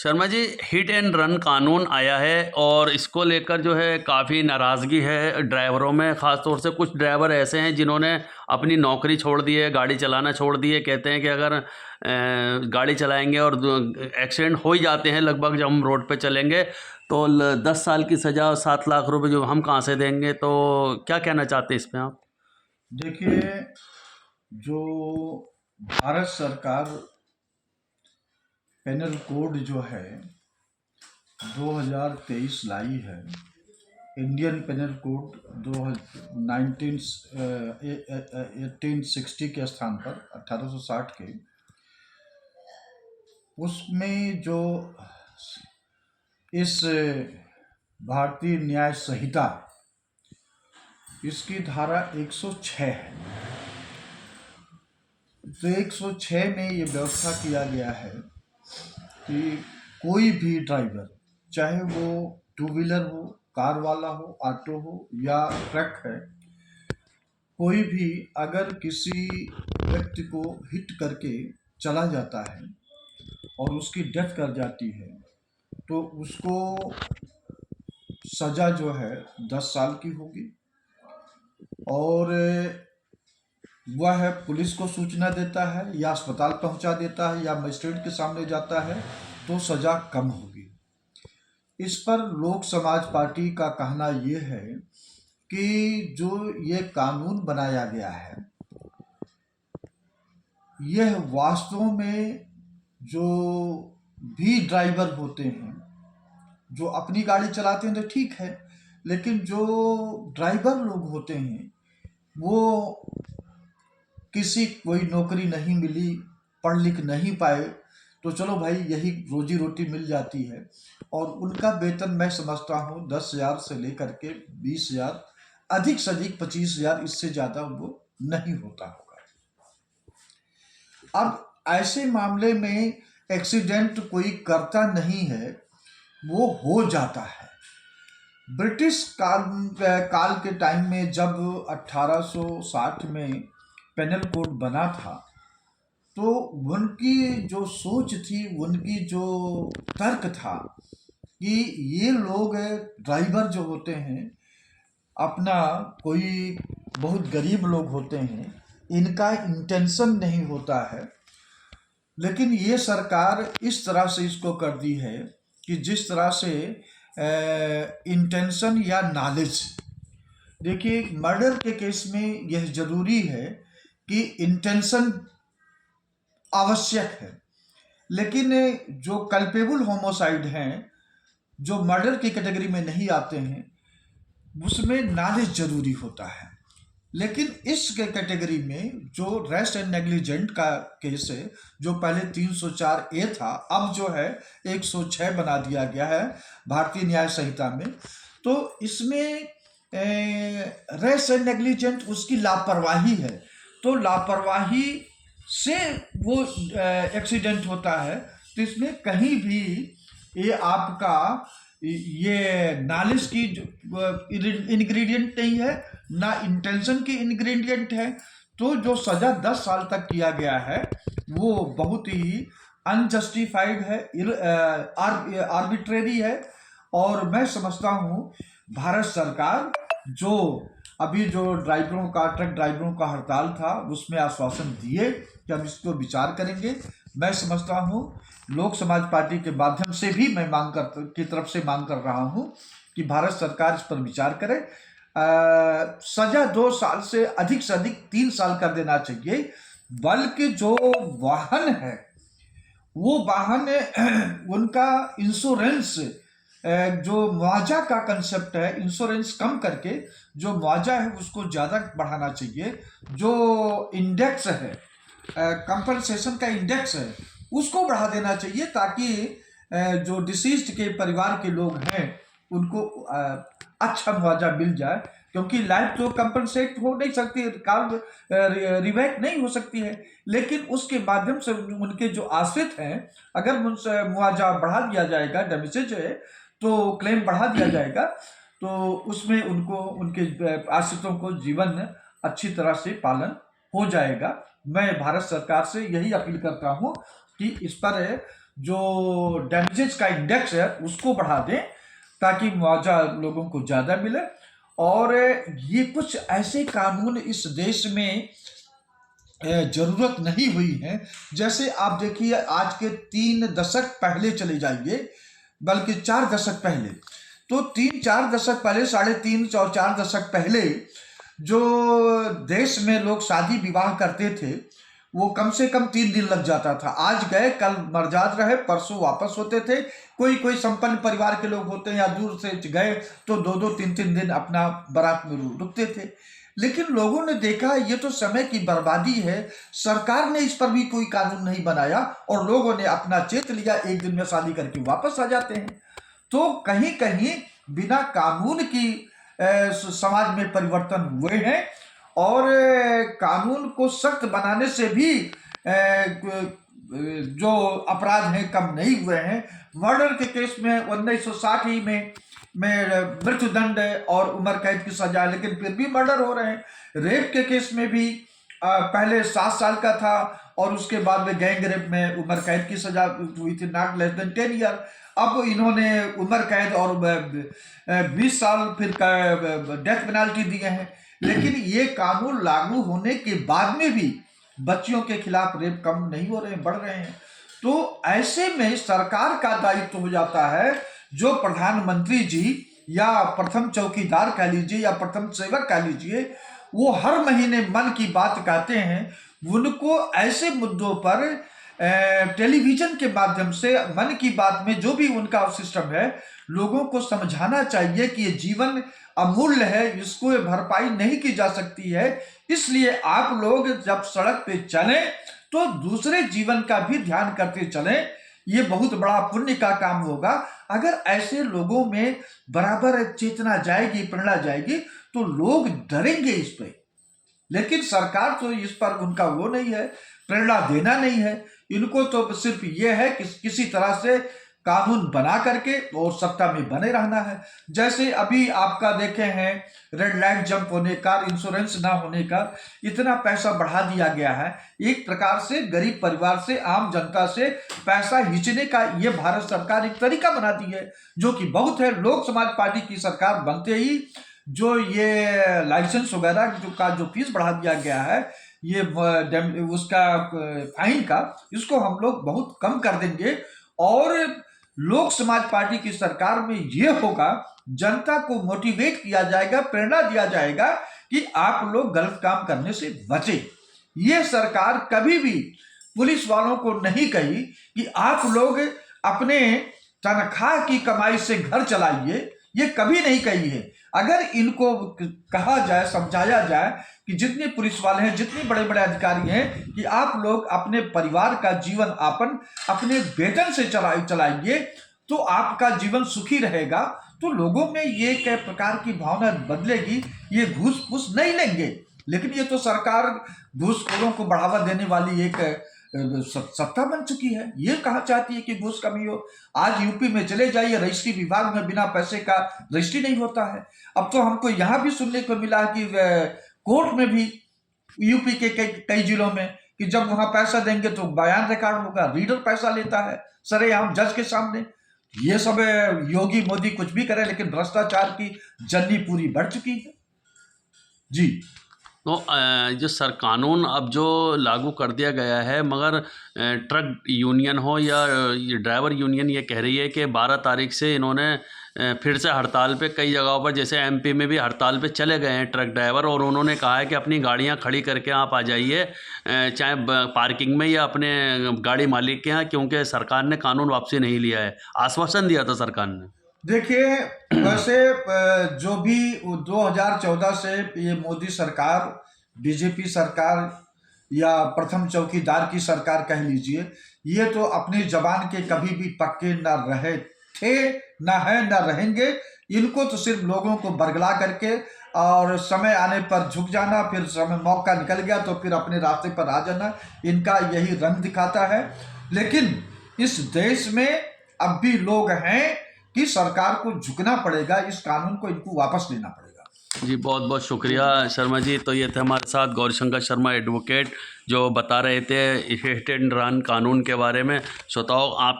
Sharma ji, hit and run कानून आया है और इसको लेकर जो है काफ़ी नाराज़गी है ड्राइवरों में। ख़ास तौर से कुछ ड्राइवर ऐसे हैं जिन्होंने अपनी नौकरी छोड़ दी है, गाड़ी चलाना छोड़ दी है। कहते हैं कि अगर गाड़ी चलाएंगे और एक्सीडेंट हो ही जाते हैं लगभग जब हम रोड पे चलेंगे, तो 10 साल की सज़ा और 7 लाख रुपए जो हम कहाँ से देंगे। तो क्या कहना चाहते हैं इस पर आप? देखिए, जो भारत सरकार पेनल कोड जो है 2023 लाई है, इंडियन पेनल कोड दो 1860 के स्थान पर 1860 के, उसमें जो इस भारतीय न्याय संहिता, इसकी धारा 106 है। तो 106 में ये व्यवस्था किया गया है कि कोई भी ड्राइवर, चाहे वो टू व्हीलर हो, कार वाला हो, ऑटो हो या ट्रक है, कोई भी अगर किसी व्यक्ति को हिट करके चला जाता है और उसकी डेथ कर जाती है, तो उसको सज़ा जो है 10 साल की होगी। और वह पुलिस को सूचना देता है या अस्पताल पहुंचा देता है या मजिस्ट्रेट के सामने जाता है तो सज़ा कम होगी। इस पर लोक समाज पार्टी का कहना ये है कि जो ये कानून बनाया गया है, यह वास्तव में जो भी ड्राइवर होते हैं, जो अपनी गाड़ी चलाते हैं तो ठीक है, लेकिन जो ड्राइवर लोग होते हैं वो किसी कोई नौकरी नहीं मिली, पढ़ लिख नहीं पाए, तो चलो भाई यही रोजी रोटी मिल जाती है, और उनका वेतन मैं समझता हूँ 10,000 से लेकर के 20,000, अधिक से अधिक 25,000, इससे ज़्यादा वो नहीं होता होगा। अब ऐसे मामले में एक्सीडेंट कोई करता नहीं है, वो हो जाता है। ब्रिटिश काल के टाइम में जब 1860 में पेनल कोड बना था, तो उनकी जो सोच थी, उनकी जो तर्क था कि ये लोग ड्राइवर जो होते हैं, अपना कोई बहुत गरीब लोग होते हैं, इनका इंटेंशन नहीं होता है, लेकिन ये सरकार इस तरह से इसको कर दी है कि जिस तरह से इंटेंशन या नॉलेज। देखिए, मर्डर के केस में यह जरूरी है कि इंटेंशन आवश्यक है, लेकिन जो कल्पेबल होमोसाइड हैं, जो मर्डर की कैटेगरी में नहीं आते हैं, उसमें नॉलेज जरूरी होता है। लेकिन इस कैटेगरी में जो रेस्ट एंड नेग्लिजेंट का केस है, जो पहले 304 ए था, अब जो है 106 बना दिया गया है भारतीय न्याय संहिता में। तो इसमें रेस्ट एंड नेग्लिजेंट उसकी लापरवाही है, तो लापरवाही से वो एक्सीडेंट होता है। तो इसमें कहीं भी ये आपका ये नॉलेज की इंग्रेडिएंट नहीं है, ना इंटेंशन की इंग्रेडिएंट है। तो जो सजा 10 साल तक किया गया है वो बहुत ही अनजस्टिफाइड है, आर्बिट्रेरी है। और मैं समझता हूँ भारत सरकार जो अभी जो ड्राइवरों का, ट्रक ड्राइवरों का हड़ताल था, उसमें आश्वासन दिए कि हम इसको विचार करेंगे। मैं समझता हूँ लोक समाज पार्टी के माध्यम से भी मैं की तरफ से मांग कर रहा हूँ कि भारत सरकार इस पर विचार करे। सजा 2 साल से अधिक 3 साल कर देना चाहिए। बल्कि जो वाहन है, वो वाहन उनका इंश्योरेंस, जो मुआवजा का कंसेप्ट है, इंश्योरेंस कम करके जो मुआवजा है उसको ज़्यादा बढ़ाना चाहिए। जो इंडेक्स है, कंपनसेशन का इंडेक्स है, उसको बढ़ा देना चाहिए, ताकि जो डिसीज्ड के परिवार के लोग हैं उनको अच्छा मुआवजा मिल जाए। क्योंकि लाइफ तो कंपनसेट हो नहीं सकती, कार रिवेट नहीं हो सकती है, लेकिन उसके माध्यम से उनके जो आश्रित हैं, अगर उनसे मुआवजा बढ़ा दिया जाएगा, डैमेजेज है तो क्लेम बढ़ा दिया जाएगा, तो उसमें उनको, उनके आश्रितों को जीवन अच्छी तरह से पालन हो जाएगा। मैं भारत सरकार से यही अपील करता हूँ कि इस पर जो डैमेजेस का इंडेक्स है उसको बढ़ा दें ताकि मुआवजा लोगों को ज़्यादा मिले। और ये कुछ ऐसे कानून इस देश में जरूरत नहीं हुई है। जैसे आप देखिए, आज के 3 दशक पहले चले जाइए, बल्कि 4 दशक पहले, तो 3-4 दशक पहले, 3.5 और 4 दशक पहले जो देश में लोग शादी विवाह करते थे वो कम से कम 3 दिन लग जाता था। आज गए, कल मरजाद रहे, परसों वापस होते थे। कोई संपन्न परिवार के लोग होते हैं या दूर से गए तो 2-2, 3-3 दिन अपना बारात में रुकते थे। लेकिन लोगों ने देखा ये तो समय की बर्बादी है, सरकार ने इस पर भी कोई कानून नहीं बनाया और लोगों ने अपना चेत लिया, एक दिन में शादी करके वापस आ जाते हैं। तो कहीं कहीं बिना कानून की समाज में परिवर्तन हुए हैं और कानून को सख्त बनाने से भी जो अपराध हैं कम नहीं हुए हैं। मर्डर के केस में 1960 ही में मृत्युदंड और उम्र कैद की सजा, लेकिन फिर भी मर्डर हो रहे हैं। रेप के केस में भी पहले 7 साल का था और उसके बाद में गैंग रेप में उम्र कैद की सजा हुई थी, नॉट लेस देन 10 ईयर। अब इन्होंने उम्र कैद और 20 साल फिर डेथ पेनल्टी दिए हैं। लेकिन ये कानून लागू होने के बाद में भी बच्चियों के खिलाफ रेप कम नहीं हो रहे हैं, बढ़ रहे हैं। तो ऐसे में सरकार का दायित्व हो जाता है, जो प्रधानमंत्री जी या प्रथम चौकीदार कह लीजिए या प्रथम सेवक कह लीजिए, वो हर महीने मन की बात कहते हैं, उनको ऐसे मुद्दों पर टेलीविजन के माध्यम से मन की बात में जो भी उनका सिस्टम है, लोगों को समझाना चाहिए कि ये जीवन अमूल्य है, इसको भरपाई नहीं की जा सकती है। इसलिए आप लोग जब सड़क पे चलें तो दूसरे जीवन का भी ध्यान करते चलें। ये बहुत बड़ा पुण्य का काम होगा। अगर ऐसे लोगों में बराबर चेतना जाएगी, प्रेरणा जाएगी, तो लोग डरेंगे इस पे। लेकिन सरकार तो इस पर उनका वो नहीं है, प्रेरणा देना नहीं है। इनको तो सिर्फ ये है कि किसी तरह से कानून बना करके और सत्ता में बने रहना है। जैसे अभी आपका देखे हैं, रेड लाइट जंप होने का, इंश्योरेंस ना होने का इतना पैसा बढ़ा दिया गया है। एक प्रकार से गरीब परिवार से, आम जनता से पैसा खींचने का ये भारत सरकार एक तरीका बना दी है, जो कि बहुत है। लोक समाज पार्टी की सरकार बनते ही जो ये लाइसेंस वगैरह का जो फीस बढ़ा दिया गया है, ये उसका फाइन का, इसको हम लोग बहुत कम कर देंगे। और लोक समाज पार्टी की सरकार में ये होगा, जनता को मोटिवेट किया जाएगा, प्रेरणा दिया जाएगा कि आप लोग गलत काम करने से बचे। ये सरकार कभी भी पुलिस वालों को नहीं कही कि आप लोग अपने तनख्वाह की कमाई से घर चलाइए, ये कभी नहीं कही है। अगर इनको कहा जाए, समझाया जाए कि जितने पुलिस वाले हैं, जितने बड़े बड़े अधिकारी हैं, कि आप लोग अपने परिवार का जीवन यापन अपने वेतन से चलाइए, तो आपका जीवन सुखी रहेगा, तो लोगों में ये कई प्रकार की भावना बदलेगी। ये घूस फूस नहीं लेंगे। लेकिन ये तो सरकार घूसखोरों को बढ़ावा देने वाली एक सत्ता बन चुकी है। ये कहा चाहती है कि घूस कमी हो। आज यूपी में चले जाइए, रजिस्ट्री विभाग में बिना पैसे का रजिस्ट्री नहीं होता है। अब तो हमको यहाँ भी सुनने को मिला कि कोर्ट में भी यूपी के कई जिलों में कि जब वहां पैसा देंगे तो बयान रिकॉर्ड होगा, रीडर पैसा लेता है सरेआम जज के सामने। ये सब योगी मोदी कुछ भी करे, लेकिन भ्रष्टाचार की जर्नी पूरी बढ़ चुकी है। जी। तो जो कानून अब जो लागू कर दिया गया है, मगर ट्रक यूनियन हो या ये ड्राइवर यूनियन ये कह रही है कि 12 तारीख से इन्होंने फिर से हड़ताल पे, कई जगहों पर जैसे एमपी में भी हड़ताल पे चले गए हैं ट्रक ड्राइवर, और उन्होंने कहा है कि अपनी गाड़ियां खड़ी करके आप आ जाइए, चाहे पार्किंग में या अपने गाड़ी मालिक के यहाँ, क्योंकि सरकार ने कानून वापसी नहीं लिया है। आश्वासन दिया था सरकार ने। देखिए, वैसे जो भी 2014 से ये मोदी सरकार, बीजेपी सरकार या प्रथम चौकीदार की सरकार कह लीजिए, ये तो अपनी जबान के कभी भी पक्के न रहे थे, न है, न रहेंगे। इनको तो सिर्फ लोगों को बरगला करके और समय आने पर झुक जाना, फिर समय मौका निकल गया तो फिर अपने रास्ते पर आ जाना, इनका यही रंग दिखाता है। लेकिन इस देश में अब भी लोग हैं कि सरकार को झुकना पड़ेगा, इस कानून को इनको वापस लेना पड़ेगा। जी, बहुत बहुत शुक्रिया शर्मा जी। तो ये थे हमारे साथ गौरीशंकर शर्मा एडवोकेट, जो बता रहे थे हिट एंड रन कानून के बारे में। श्रोताओं, आप